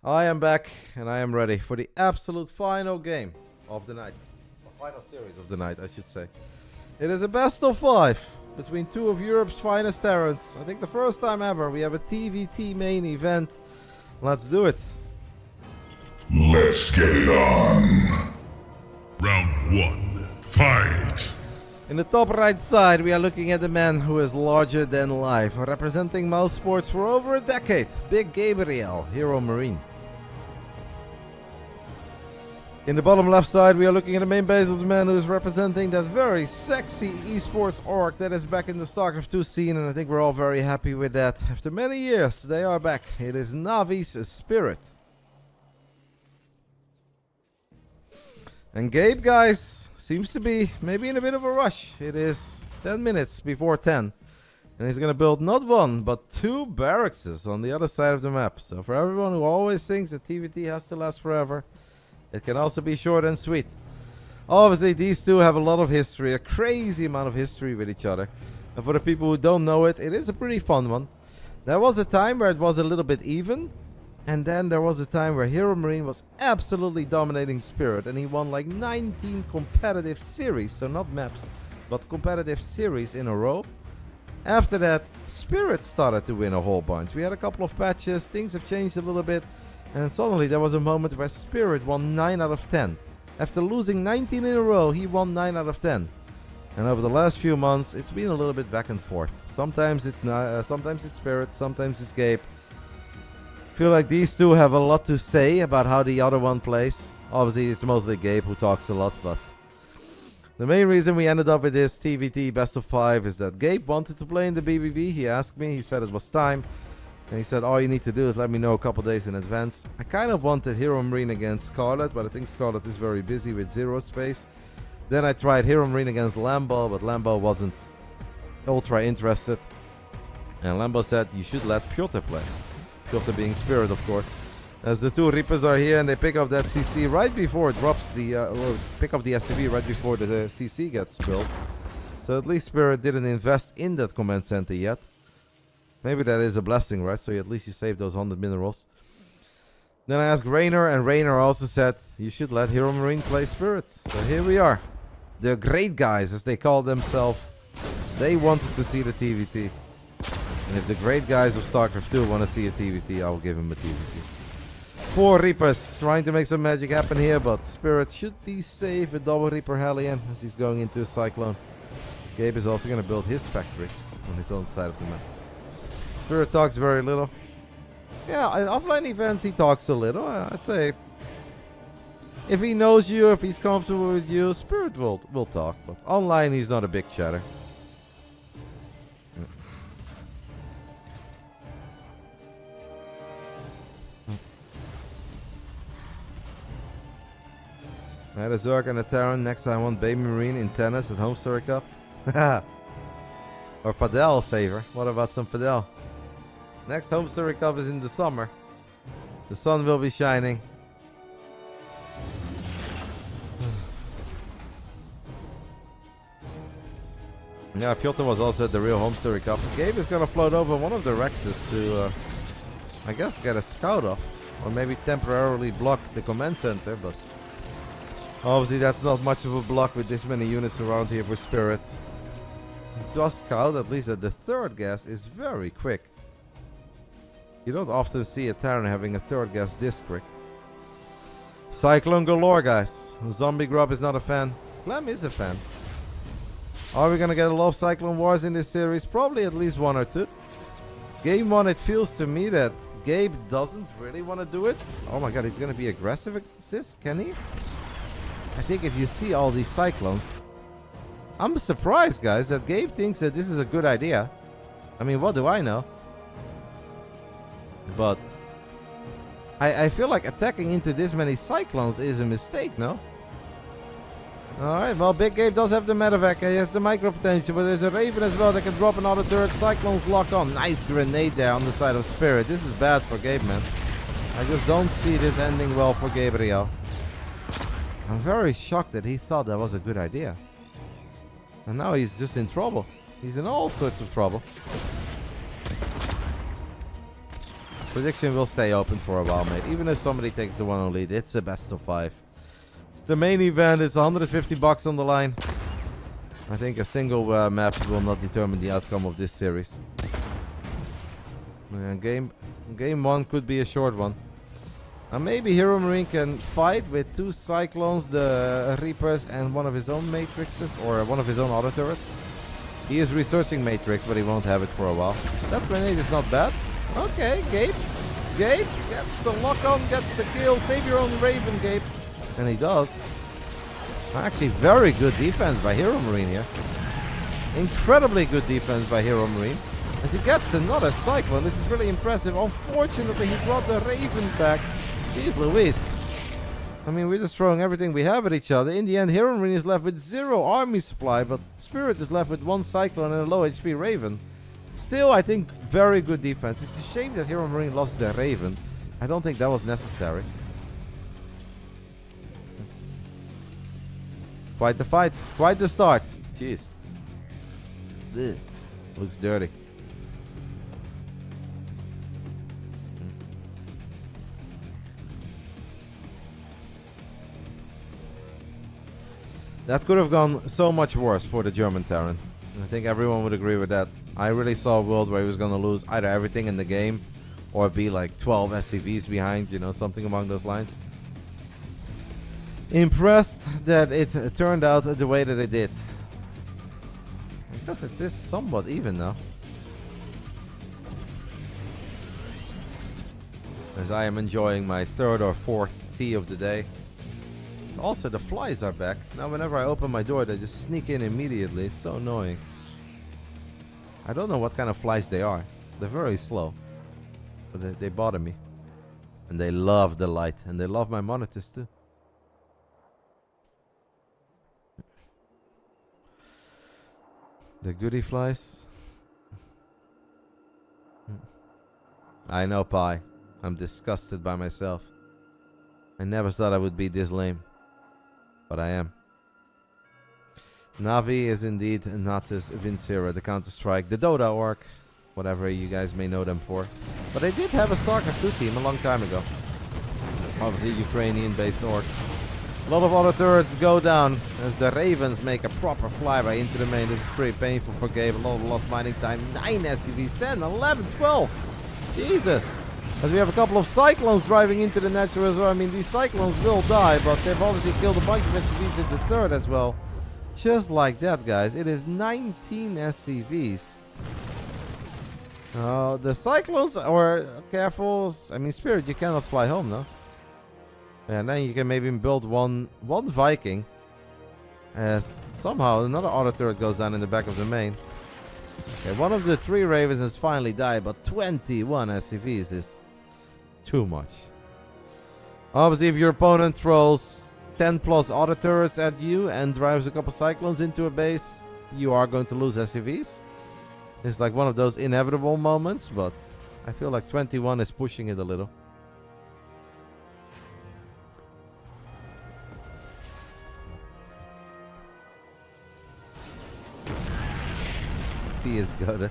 I am back, and I am ready for the absolute final game of the night. Or final series of the night, I should say. It is a best of 5 between two of Europe's finest Terrans. I think the first time ever we have a TVT main event. Let's do it. Let's get it on. Round 1, fight! In the top right side, we are looking at the man who is larger than life, representing mouse sports for over a decade. Big Gabriel, HeRoMaRinE. In the bottom left side, we are looking at the main base of the man who is representing that very sexy esports org that is back in the Starcraft 2 scene, and I think we're all very happy with that. After many years, they are back. It is Navi's Spirit. And Gabe, guys, seems to be maybe in a bit of a rush. It is 10 minutes before 10. And he's going to build not one, but 2 barracks on the other side of the map. So for everyone who always thinks that TVT has to last forever, it can also be short and sweet. Obviously, these two have a lot of history, a crazy amount of history with each other. And for the people who don't know it, it is a pretty fun one. There was a time where it was a little bit even. And then there was a time where HeRoMaRinE was absolutely dominating Spirit. And he won like 19 competitive series. So not maps, but competitive series in a row. After that, Spirit started to win a whole bunch. We had a couple of patches, things have changed a little bit. And suddenly there was a moment where Spirit won 9 out of 10. After losing 19 in a row, he won 9 out of 10. And over the last few months, it's been a little bit back and forth. Sometimes it's Spirit, sometimes it's Gabe. Feel like these two have a lot to say about how the other one plays. Obviously, it's mostly Gabe who talks a lot, but the main reason we ended up with this TVT best of 5 is that Gabe wanted to play in the BBB. He asked me, he said it was time. And he said, all you need to do is let me know a couple days in advance. I kind of wanted HeRoMaRinE against Scarlett, but I think Scarlett is very busy with Zero Space. Then I tried HeRoMaRinE against Lambo, but Lambo wasn't ultra interested. And Lambo said, you should let Piotr play. Piotr being Spirit, of course. As the two Reapers are here and they pick up that CC right before it drops the... or pick up the SCV right before the CC gets built. So at least Spirit didn't invest in that command center yet. Maybe that is a blessing, right? So at least you save those 100 minerals. Then I asked Reynor, and Reynor also said, you should let HeRoMaRinE play Spirit. So here we are. The great guys, as they call themselves. They wanted to see the TVT. And if the great guys of StarCraft 2 want to see a TVT, I will give them a TVT. 4 Reapers trying to make some magic happen here, but Spirit should be safe. A double Reaper Hellion as he's going into a Cyclone. Gabe is also going to build his factory on his own side of the map. Spirit talks very little. Yeah, in offline events he talks a little. I'd say if he knows you, if he's comfortable with you, Spirit will talk. But online he's not a big chatter. I had a Zerg and a Terran. Next I want Baby Marine in tennis at Home Story Cup. Or Padel saver. What about some Padel? Next Home Story Cup is in the summer. The sun will be shining. Yeah, Piotr was also at the real Home Story Cup. Gabe is gonna float over one of the Rexes to, I guess, get a scout off. Or maybe temporarily block the command center, but obviously that's not much of a block with this many units around here for Spirit. Just scout, at least at the 3rd gas, is very quick. You don't often see a Terran having a 3rd gas this quick. Cyclone galore, guys. Zombie Grub is not a fan. Clem is a fan. Are we gonna get a lot of Cyclone Wars in this series? Probably at least 1 or 2. Game 1, it feels to me that Gabe doesn't really want to do it. Oh my god, he's gonna be aggressive against this, can he? I think if you see all these Cyclones, I'm surprised, guys, that Gabe thinks that this is a good idea. I mean, what do I know? But I feel like attacking into this many Cyclones is a mistake, no? Alright, well, Big Gabe does have the medevac. He has the micro potential, but there's a Raven as well that can drop another turret. Cyclones lock on. Nice grenade there on the side of Spirit. This is bad for Gabe, man. I just don't see this ending well for Gabriel. I'm very shocked that he thought that was a good idea. And now he's just in trouble. He's in all sorts of trouble. Prediction will stay open for a while, mate. Even if somebody takes the 1-0 lead, it's a best of 5. It's the main event. It's $150 on the line. I think a single map will not determine the outcome of this series. Game 1 could be a short one. Maybe HeRoMaRinE can fight with 2 Cyclones, the Reapers, and one of his own Matrixes, or one of his own auto turrets. He is researching Matrix, but he won't have it for a while. That grenade is not bad. Okay, Gabe. Gabe gets the lock on, gets the kill. Save your own Raven, Gabe. And he does. Actually, very good defense by HeRoMaRinE here. Incredibly good defense by HeRoMaRinE. As he gets another Cyclone. This is really impressive. Unfortunately, he brought the Raven back. Jeez Louise. I mean, we're just throwing everything we have at each other. In the end, HeRoMaRinE is left with 0 army supply, but Spirit is left with 1 Cyclone and a low HP Raven. Still, I think, very good defense. It's a shame that HeRoMaRinE lost their Raven. I don't think that was necessary. Quite the fight. Quite the start. Jeez. Ugh. Looks dirty. That could have gone so much worse for the German Terran. I think everyone would agree with that. I really saw a world where he was going to lose either everything in the game or be like 12 SCVs behind, you know, something along those lines. Impressed that it turned out the way that it did. I guess it is somewhat even now. As I am enjoying my 3rd or 4th tea of the day. Also, the flies are back. Now whenever I open my door, they just sneak in immediately. It's so annoying. I don't know what kind of flies they are. They're very slow. But they bother me. And they love the light. And they love my monitors too. The goody flies. I know, Pi. I'm disgusted by myself. I never thought I would be this lame. But I am. Navi is indeed Natus Vincera, the Counter-Strike, the Dota orc, whatever you guys may know them for. But they did have a Starcraft 2 team a long time ago. Obviously Ukrainian-based orc. A lot of auto turrets go down as the Ravens make a proper flyby into the main. This is pretty painful for Gabe. A lot of lost mining time. 9 SCVs, 10, 11, 12. Jesus. As we have a couple of Cyclones driving into the natural as well. I mean, these Cyclones will die, but they've obviously killed a bunch of SCVs in the 3rd as well. Just like that, guys. It is 19 SCVs. The Cyclones are careful. I mean, Spirit, you cannot fly home, no? And then you can maybe build one Viking. As somehow another auto turret goes down in the back of the main. Okay, one of the 3 Ravens has finally died, but 21 SCVs is too much. Obviously, if your opponent throws 10 plus auto turrets at you and drives a couple Cyclones into a base, you are going to lose SCVs. It's like one of those inevitable moments, but I feel like 21 is pushing it a little. He is goated.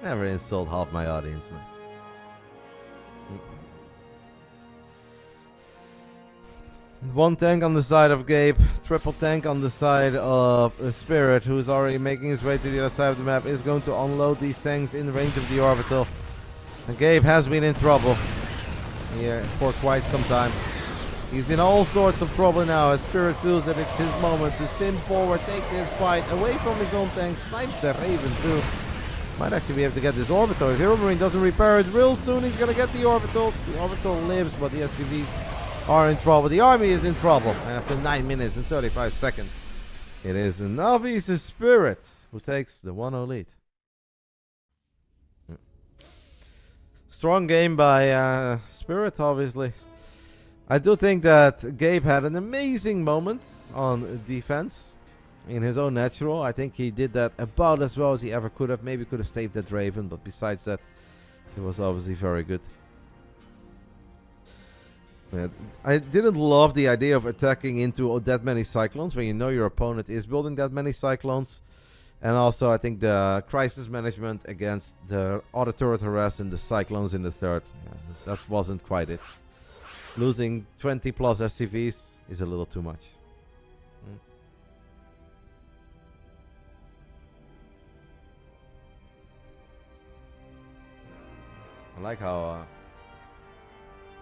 Never insult half my audience, man. One tank on the side of Gabe, triple tank on the side of Spirit, who's already making his way to the other side of the map, is going to unload these tanks in range of the orbital. And Gabe has been in trouble here for quite some time. He's in all sorts of trouble now as Spirit feels that it's his moment to stim forward, take this fight away from his own tank, snipes the Raven too. Might actually be able to get this orbital. If HeRoMaRinE doesn't repair it real soon, he's gonna get the orbital. The orbital lives, but the SCVs are in trouble. The army is in trouble. And after 9 minutes and 35 seconds, it is Navi's Spirit who takes the 1-0 lead. Strong game by Spirit, obviously. I do think that Gabe had an amazing moment on defense in his own natural. I think he did that about as well as he ever could have. Maybe could have saved that Raven, but besides that, it was obviously very good. I didn't love the idea of attacking into that many Cyclones when you know your opponent is building that many Cyclones. And also, I think the crisis management against the auto turret harass and the cyclones in the third, that wasn't quite it. Losing 20 plus SCVs is a little too much. I like how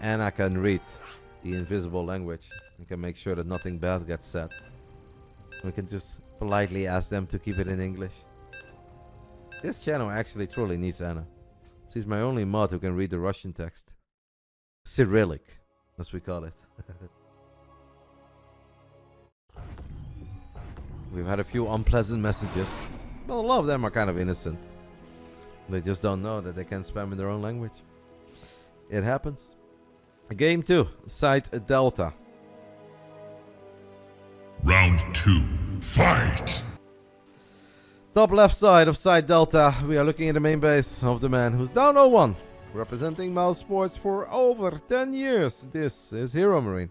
Anna can read the invisible language and can make sure that nothing bad gets said. We can just politely ask them to keep it in English. This channel actually truly needs Anna. She's my only mod who can read the Russian text. Cyrillic, as we call it. We've had a few unpleasant messages, but a lot of them are kind of innocent. They just don't know that they can spam in their own language. It happens. Game 2, Site Delta. Round 2, fight! Top left side of Site Delta, we are looking at the main base of the man who's down 0-1. Representing Mouse Sports for over 10 years. This is HeRoMaRinE.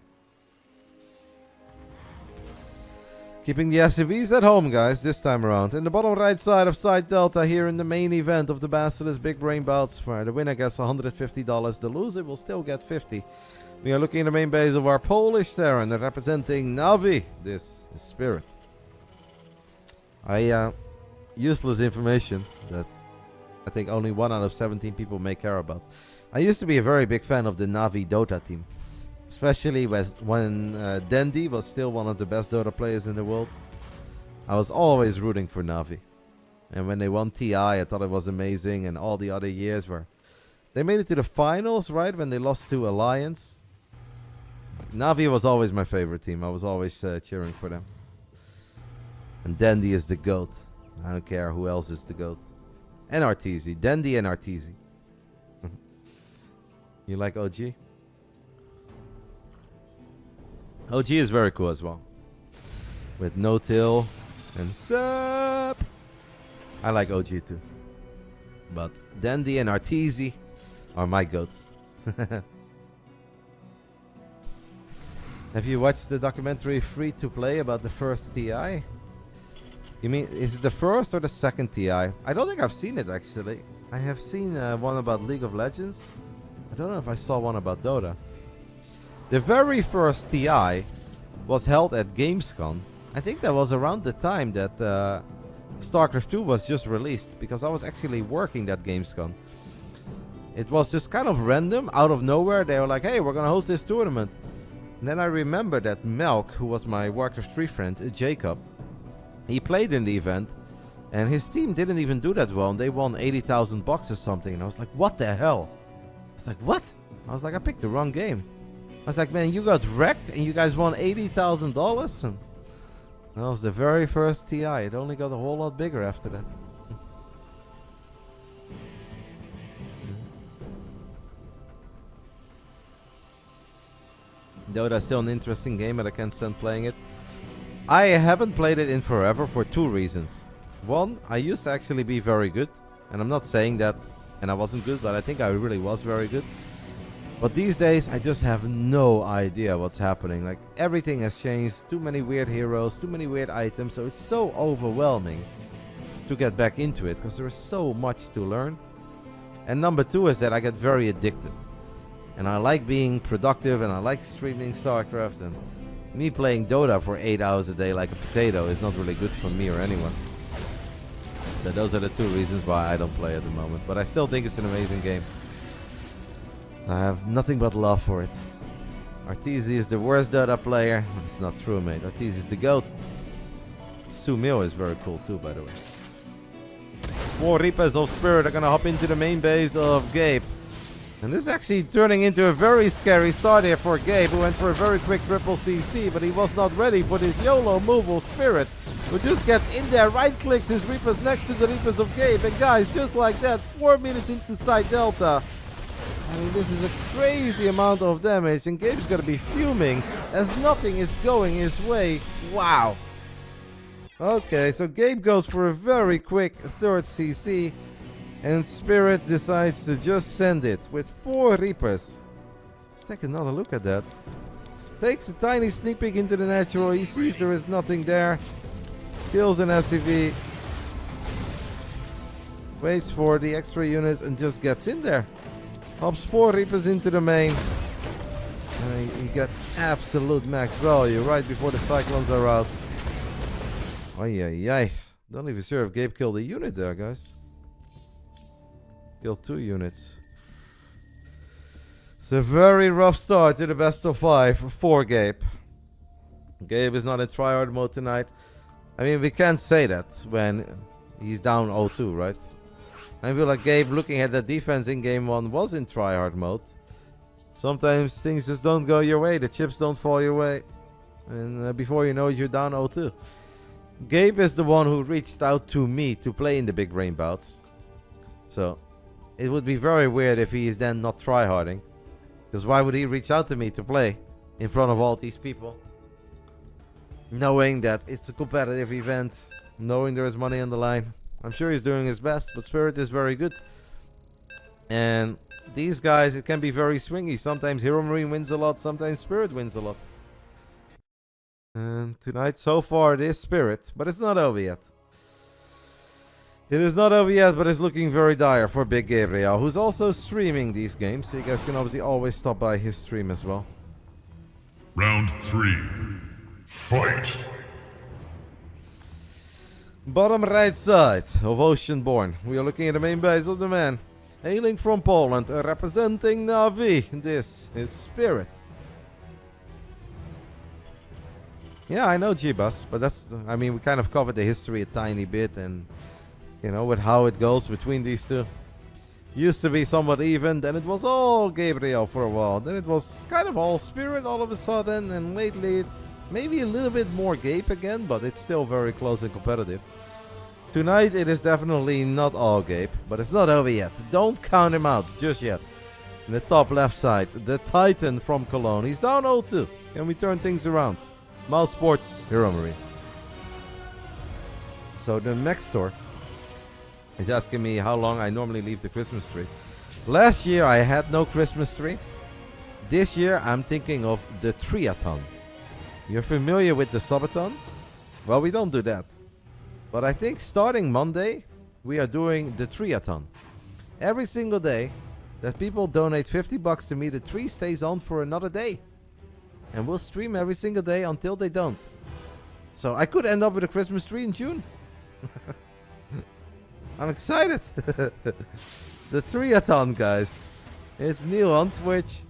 Keeping the SCVs at home, guys, this time around. In the bottom right side of Site Delta, here in the main event of the BASILISK Big Brain Bouts, where the winner gets $150, the loser will still get 50. We are looking at the main base of our Polish Terran, representing Navi. This is Spirit. Useless information that I think only 1 out of 17 people may care about. I used to be a very big fan of the Navi Dota team. Especially when Dandy was still one of the best Dota players in the world. I was always rooting for Navi. And when they won TI, I thought it was amazing. And all the other years where they made it to the finals, right? When they lost to Alliance. Navi was always my favorite team. I was always cheering for them. And Dandy is the GOAT. I don't care who else is the GOAT. And Arteezy. Dandy and Arteezy. You like OG? OG is very cool as well. With no till and sup. I like OG too. But Dandy and Arteezy are my goats. Have you watched the documentary Free to Play about the first TI? You mean, is it the first or the second TI? I don't think I've seen it actually. I have seen one about League of Legends. I don't know if I saw one about Dota. The very first TI was held at Gamescom. I think that was around the time that Starcraft 2 was just released, because I was actually working that Gamescom. It was just kind of random, out of nowhere. They were like, hey, we're gonna host this tournament. And then I remember that Melk, who was my Warcraft 3 friend, Jacob, he played in the event, and his team didn't even do that well, and they won 80,000 bucks or something. And I was like, what the hell? I was like, what? I was like, I picked the wrong game. I was like, man, you got wrecked and you guys won $80,000? And that was the very first TI. It only got a whole lot bigger after that. Dota is still an interesting game, but I can't stand playing it. I haven't played it in forever for 2 reasons. One, I used to actually be very good. And I'm not saying that and I wasn't good, but I think I really was very good. But these days, I just have no idea what's happening. Like, everything has changed. Too many weird heroes, too many weird items. So it's so overwhelming to get back into it, because there is so much to learn. And number 2 is that I get very addicted. And I like being productive, and I like streaming StarCraft. And me playing Dota for 8 hours a day like a potato is not really good for me or anyone. So those are the 2 reasons why I don't play at the moment. But I still think it's an amazing game. I have nothing but love for it. Arteezy is the worst Dota player. It's not true, mate. Arteezy is the GOAT. Sumio is very cool too, by the way. 4 Reapers of Spirit are gonna hop into the main base of Gabe. And this is actually turning into a very scary start here for Gabe, who went for a very quick triple CC, but he was not ready for this YOLO move of Spirit, who just gets in there, right-clicks his Reapers next to the Reapers of Gabe. And guys, just like that, 4 minutes into Site Delta. I mean, this is a crazy amount of damage, and Gabe's gonna be fuming as nothing is going his way. Wow. Okay, so Gabe goes for a very quick 3rd CC, and Spirit decides to just send it with 4 Reapers. Let's take another look at that. Takes a tiny sneak peek into the natural. He sees there is nothing there. Kills an SCV. Waits for the extra units and just gets in there. Hops 4 Reapers into the main. And he gets absolute max value right before the Cyclones are out. Ay, ay, ay. Don't even sure if Gabe killed a unit there, guys. Killed 2 units. It's a very rough start to the best of 5 for Gabe. Gabe is not in tryhard mode tonight. I mean, we can't say that when he's down 0-2, right? I feel like Gabe, looking at the defense in game 1, was in tryhard mode. Sometimes things just don't go your way. The chips don't fall your way. And before you know it, you're down 0-2. Gabe is the one who reached out to me to play in the Big Brain Bouts. So, it would be very weird if he is then not tryharding. Because why would he reach out to me to play in front of all these people? Knowing that it's a competitive event. Knowing there is money on the line. I'm sure he's doing his best, but Spirit is very good. And these guys, it can be very swingy. Sometimes HeRoMaRinE wins a lot, sometimes Spirit wins a lot. And tonight, so far, it is Spirit, but it's not over yet. It is not over yet, but it's looking very dire for Big Gabriel, who's also streaming these games. So you guys can obviously always stop by his stream as well. Round 3. Fight! Bottom right side of Oceanborn. We are looking at the main base of the man. Hailing from Poland, representing Navi. This is Spirit. Yeah, I know G-Bus, but that's, I mean, we kind of covered the history a tiny bit and, you know, with how it goes between these two. Used to be somewhat even, then it was all Gabriel for a while. Then it was kind of all Spirit all of a sudden, and lately it's maybe a little bit more Gabe again, but it's still very close and competitive. Tonight it is definitely not all Gabe, but it's not over yet. Don't count him out just yet. In the top left side, the Titan from Cologne. He's down 0-2. Can we turn things around? Mouse Sports, HeRoMaRinE. So the next store is asking me how long I normally leave the Christmas tree. Last year I had no Christmas tree. This year I'm thinking of the Triathon. You're familiar with the Subathon? Well, we don't do that. But I think starting Monday, we are doing the Triathon. Every single day that people donate $50 to me, the tree stays on for another day. And we'll stream every single day until they don't. So I could end up with a Christmas tree in June. I'm excited. The Triathon, guys. It's new on Twitch.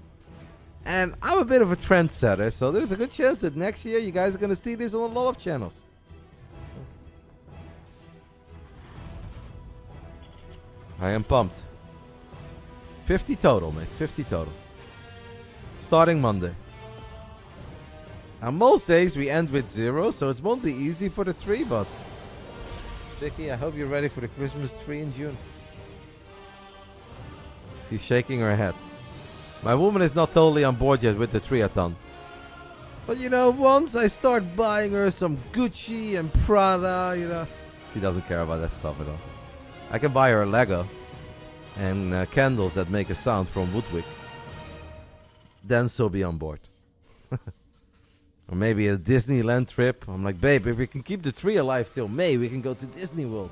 And I'm a bit of a trendsetter, so there's a good chance that next year you guys are going to see this on a lot of channels. I am pumped. 50 total, mate. 50 total. Starting Monday. Now, most days we end with 0, so it won't be easy for the tree, but... Vicky, I hope you're ready for the Christmas tree in June. She's shaking her head. My woman is not totally on board yet with the Triathon. But you know, once I start buying her some Gucci and Prada, you know... She doesn't care about that stuff at all. I can buy her a Lego and candles that make a sound from Woodwick. Then she'll be on board. Or maybe a Disneyland trip. I'm like, babe, if we can keep the tree alive till May, we can go to Disney World.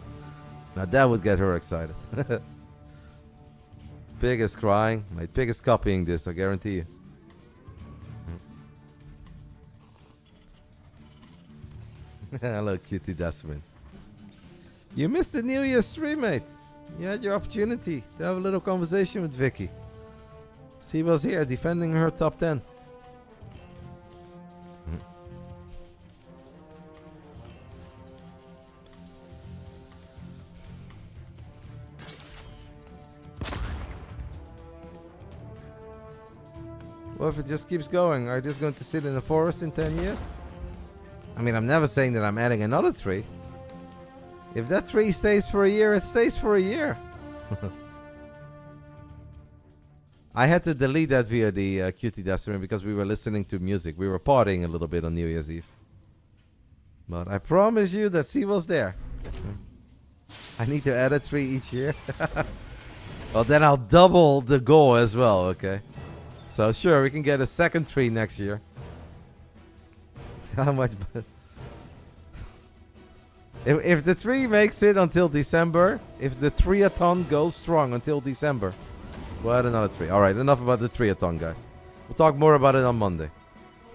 Now that would get her excited. Pig is crying. My pig is copying this, I guarantee you. Hello, cutie Desmond. You missed the New Year's stream, mate. You had your opportunity to have a little conversation with Vicky. She was here defending her top 10. Well, if it just keeps going, are you just going to sit in the forest in 10 years? I mean, I'm never saying that I'm adding another tree. If that tree stays for a year, it stays for a year. I had to delete that via the Cutie Desperate because we were listening to music. We were partying a little bit on New Year's Eve. But I promise you that she was there. I need to add a tree each year. Well, then I'll double the goal as well, okay? So sure, we can get a second tree next year. How much? If the 3 makes it until December, if the triathlon goes strong until December, we'll add another 3. Alright, enough about the triathlon, guys. We'll talk more about it on Monday.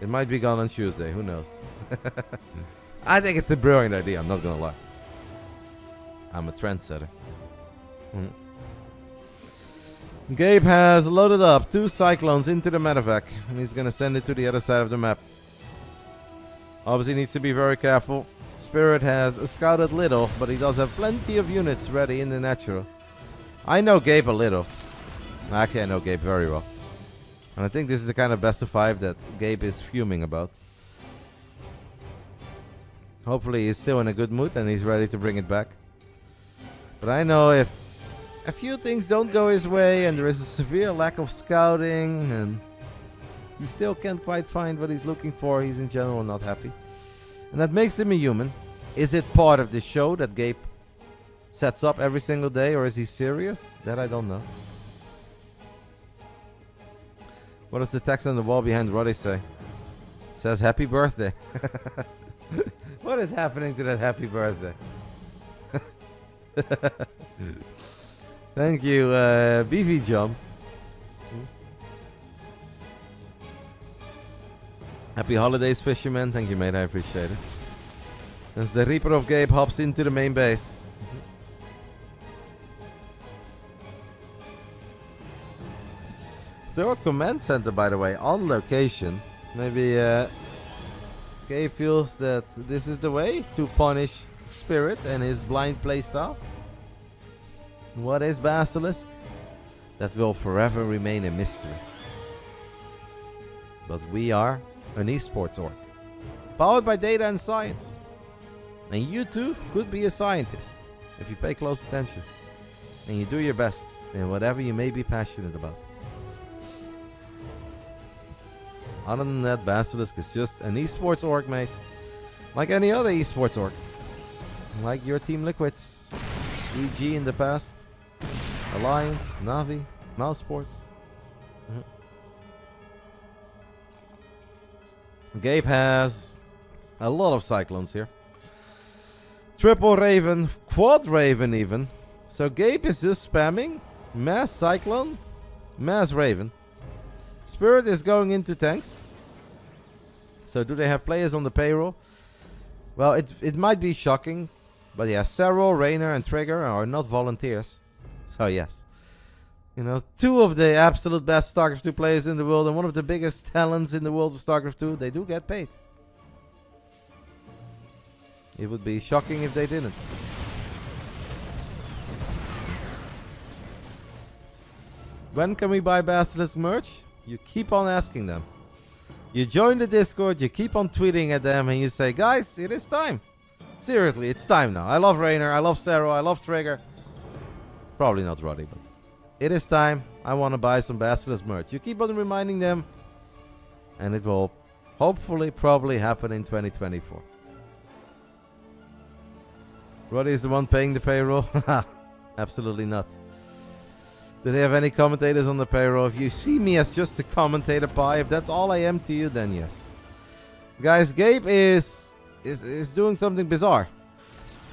It might be gone on Tuesday, who knows. I think it's a brilliant idea, I'm not gonna lie. I'm a trendsetter. Gabe has loaded up 2 cyclones into the medevac, and he's gonna send it to the other side of the map. Obviously needs to be very careful. Spirit has scouted little, but he does have plenty of units ready in the natural. I know Gabe a little. Actually, I know Gabe very well. And I think this is the kind of best of 5 that Gabe is fuming about. Hopefully he's still in a good mood and he's ready to bring it back. But I know if a few things don't go his way and there is a severe lack of scouting and he still can't quite find what he's looking for, he's in general not happy. And that makes him a human. Is it part of the show that Gabe sets up every single day, or is he serious? That I don't know. What does the text on the wall behind Roddy say? It says happy birthday. What is happening to that happy birthday? Thank you, BV Jump. Happy holidays, fisherman. Thank you, mate. I appreciate it. As the Reaper of Gabe hops into the main base. Third command center, by the way, on location. Maybe Gabe feels that this is the way to punish Spirit and his blind playstyle. What is Basilisk? That will forever remain a mystery. But we are an esports org, powered by data and science. And you too could be a scientist if you pay close attention and you do your best in whatever you may be passionate about. Other than that, Basilisk is just an esports org, mate. Like any other esports org. Like your Team Liquids, EG in the past, Alliance, Navi, Mouse Sports. Gabe has a lot of cyclones here. Triple Raven, Quad Raven even. So Gabe is just spamming mass cyclone, mass Raven. Spirit is going into tanks. So do they have players on the payroll? Well, it might be shocking. But yeah, Serral, Reynor and Trigger are not volunteers. So yes. You know, 2 of the absolute best StarCraft 2 players in the world and one of the biggest talents in the world of StarCraft 2, they do get paid. It would be shocking if they didn't. When can we buy Basilisk merch? You keep on asking them. You join the Discord, you keep on tweeting at them and you say, guys, it is time. Seriously, it's time now. I love Reynor, I love Serral, I love Trigger. Probably not Roddy, but it is time. I want to buy some Basilisk merch. You keep on reminding them, and it will hopefully probably happen in 2024. Roddy is the one paying the payroll? Absolutely not. Do they have any commentators on the payroll? If you see me as just a commentator pie, if that's all I am to you, then yes. Guys, Gabe is doing something bizarre.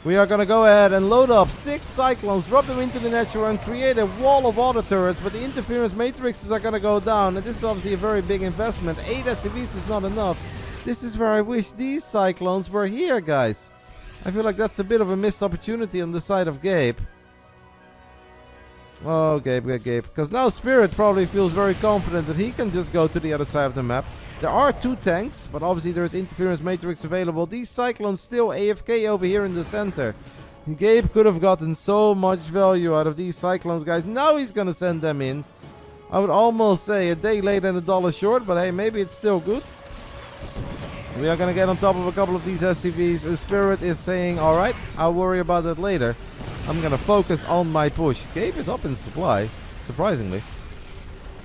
We are going to go ahead and load up 6 cyclones, drop them into the natural and create a wall of auto turrets, but the interference matrices are going to go down, and this is obviously a very big investment. 8 SCVs is not enough. This is where I wish these cyclones were here, guys. I feel like that's a bit of a missed opportunity on the side of Gabe. Oh, Gabe. Because now Spirit probably feels very confident that he can just go to the other side of the map. There are 2 tanks, but obviously there is interference matrix available. These cyclones still AFK over here in the center. Gabe could have gotten so much value out of these cyclones, guys. Now he's going to send them in. I would almost say a day late and $1 short, but hey, maybe it's still good. We are going to get on top of a couple of these SCVs. Spirit is saying, alright, I'll worry about that later. I'm going to focus on my push. Gabe is up in supply, surprisingly.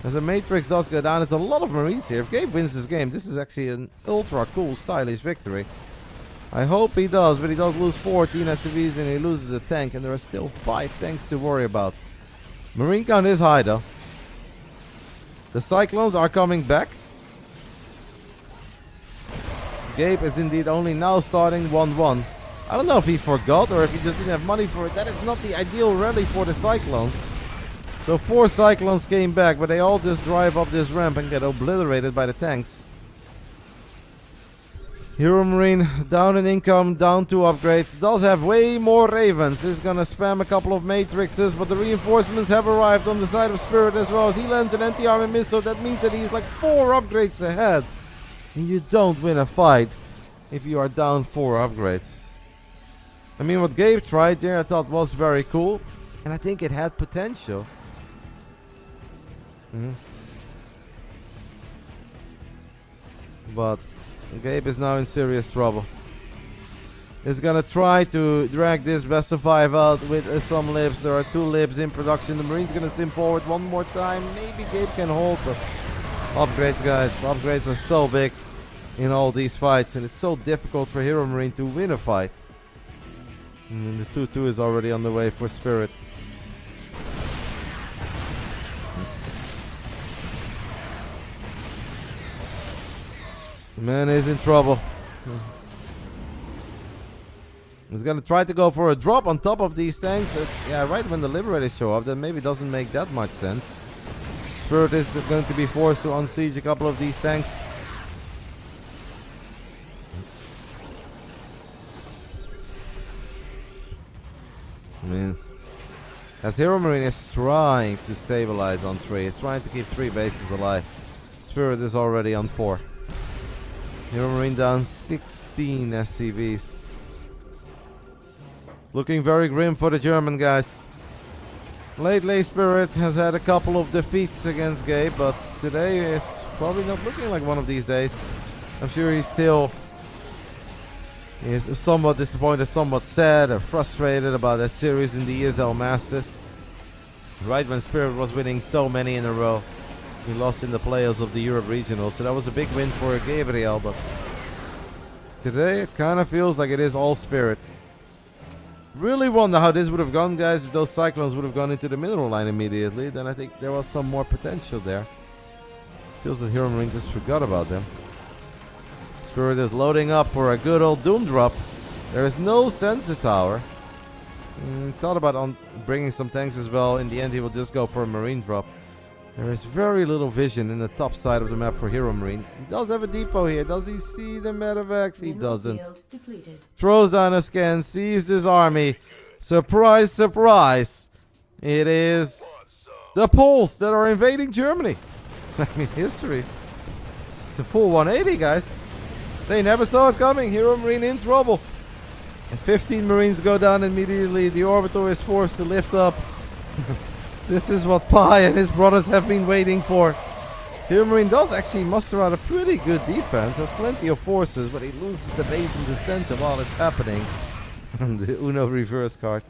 As the Matrix does go down, there's a lot of Marines here. If Gabe wins this game, this is actually an ultra cool, stylish victory. I hope he does, but he does lose 14 SCVs and he loses a tank, and there are still 5 tanks to worry about. Marine count is high though. The Cyclones are coming back. Gabe is indeed only now starting 1-1. I don't know if he forgot or if he just didn't have money for it. That is not the ideal rally for the Cyclones. So 4 Cyclones came back, but they all just drive up this ramp and get obliterated by the tanks. HeRoMaRinE down in income, down 2 upgrades. Does have way more Ravens. Is gonna spam a couple of Matrixes, but the reinforcements have arrived on the side of Spirit as well as he lands an anti-armor missile. That means that he's like 4 upgrades ahead. And you don't win a fight if you are down 4 upgrades. I mean, what Gabe tried there I thought was very cool. And I think it had potential. But Gabe is now in serious trouble. He's gonna try to drag this best of 5 out with some libs. There are 2 libs in production. The Marine's gonna sim forward one more time. Maybe Gabe can hold, but upgrades, guys. Upgrades are so big in all these fights, and it's so difficult for HeRoMaRinE to win a fight. And the 2-2 is already on the way for Spirit. The man is in trouble. He's gonna try to go for a drop on top of these tanks. Yeah, right when the Liberators show up, that maybe doesn't make that much sense. Spirit is going to be forced to unsiege a couple of these tanks. I mean, as HeRoMaRinE is trying to stabilize on 3, he's trying to keep 3 bases alive. Spirit is already on 4. HeRoMaRinE down 16 SCVs. It's looking very grim for the German guys. Lately, Spirit has had a couple of defeats against Gabe, but today is probably not looking like one of these days. I'm sure he is somewhat disappointed, somewhat sad or frustrated about that series in the ESL Masters. Right when Spirit was winning so many in a row. He lost in the playoffs of the Europe Regionals, so that was a big win for Gabriel, but today it kind of feels like it is all Spirit. Really wonder how this would have gone, guys, if those Cyclones would have gone into the mineral line immediately. Then I think there was some more potential there. Feels that HeRoMaRinE just forgot about them. Spirit is loading up for a good old Doom drop. There is no sensor tower. Thought about bringing some tanks as well. In the end, he will just go for a Marine drop. There is very little vision in the top side of the map for HeRoMaRinE. He does have a depot here. Does he see the medevacs? He doesn't. Throws down a scan, sees this army. Surprise, surprise. It is the Poles that are invading Germany. I mean, history. It's a full 180, guys. They never saw it coming. HeRoMaRinE in trouble. And 15 Marines go down immediately. The Orbital is forced to lift up. This is what Pi and his brothers have been waiting for. HeRoMaRinE does actually muster out a pretty good defense. Has plenty of forces, but he loses the base in the center while it's happening. The Uno reverse card.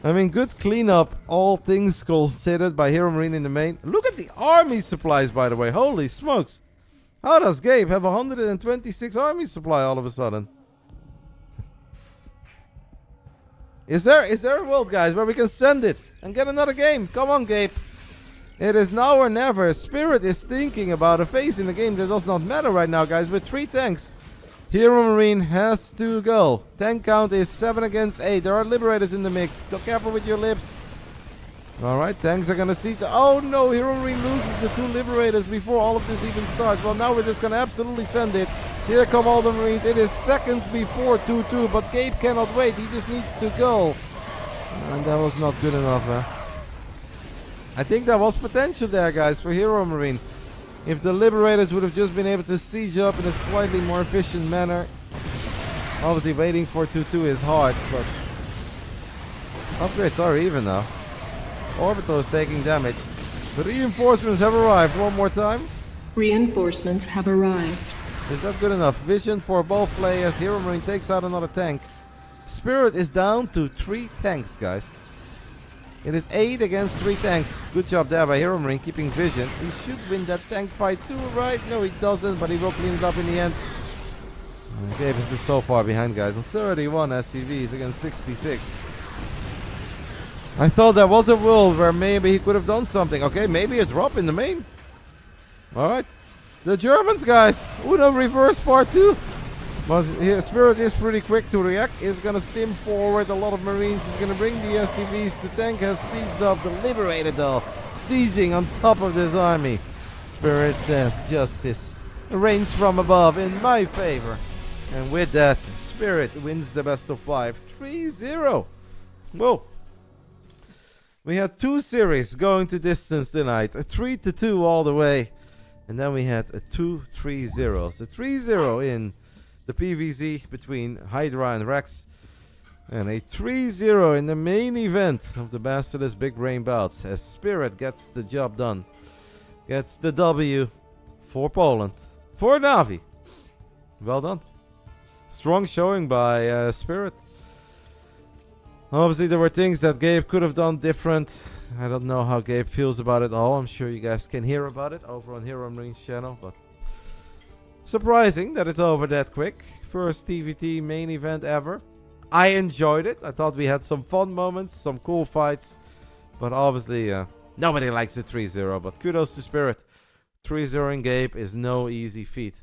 I mean, good cleanup, all things considered, by HeRoMaRinE in the main. Look at the army supplies, by the way. Holy smokes. How does Gabe have 126 army supply all of a sudden? Is there a world, guys, where we can send it and get another game? Come on, Gabe. It is now or never. Spirit is thinking about a phase in the game that does not matter right now, guys. With 3 tanks, HeRoMaRinE has to go. Tank count is 7 against 8. There are Liberators in the mix. Be careful with your lips. Alright, tanks are gonna siege. Oh no, HeRoMaRinE loses the 2 Liberators before all of this even starts. Well, now we're just gonna absolutely send it. Here come all the Marines. It is seconds before 2-2, but Gabe cannot wait. He just needs to go. And that was not good enough, huh? I think there was potential there, guys, for HeRoMaRinE. If the Liberators would have just been able to siege up in a slightly more efficient manner. Obviously, waiting for 2-2 is hard, but upgrades are even now. Orbital is taking damage. The reinforcements have arrived. One more time. Reinforcements have arrived. Is that good enough? Vision for both players. HeRoMaRinE takes out another tank. Spirit is down to 3 tanks, guys. It is 8 against 3 tanks. Good job there by HeRoMaRinE keeping vision. He should win that tank fight too, right? No, he doesn't, but he will clean it up in the end. Gabe is just so far behind, guys. On 31 SCVs against 66. I thought there was a world where maybe he could have done something. Okay, maybe a drop in the main. Alright. The Germans, guys. Uno reverse part 2. But here, Spirit is pretty quick to react. Is gonna stim forward a lot of Marines. He's gonna bring the SCVs. The tank has sieged up the Liberator though. Sieging on top of this army. Spirit says justice reigns from above in my favor. And with that, Spirit wins the best of 5. 3-0. Whoa. We had 2 series going to distance tonight. A 3-2 all the way. And then we had a 2-3-0. So 3-0 in the PVZ between Hydra and Rex. And a 3-0 in the main event of the BASILISK Big Brain Bouts. As Spirit gets the job done. Gets the W for Poland. For Navi. Well done. Strong showing by Spirit. Obviously there were things that Gabe could have done different. I don't know how Gabe feels about it all. I'm sure you guys can hear about it over on HeRoMaRiNE's channel. But surprising that it's over that quick. First TVT main event ever. I enjoyed it. I thought we had some fun moments, some cool fights. But obviously nobody likes a 3-0. But kudos to Spirit. 3-0 in Gabe is no easy feat.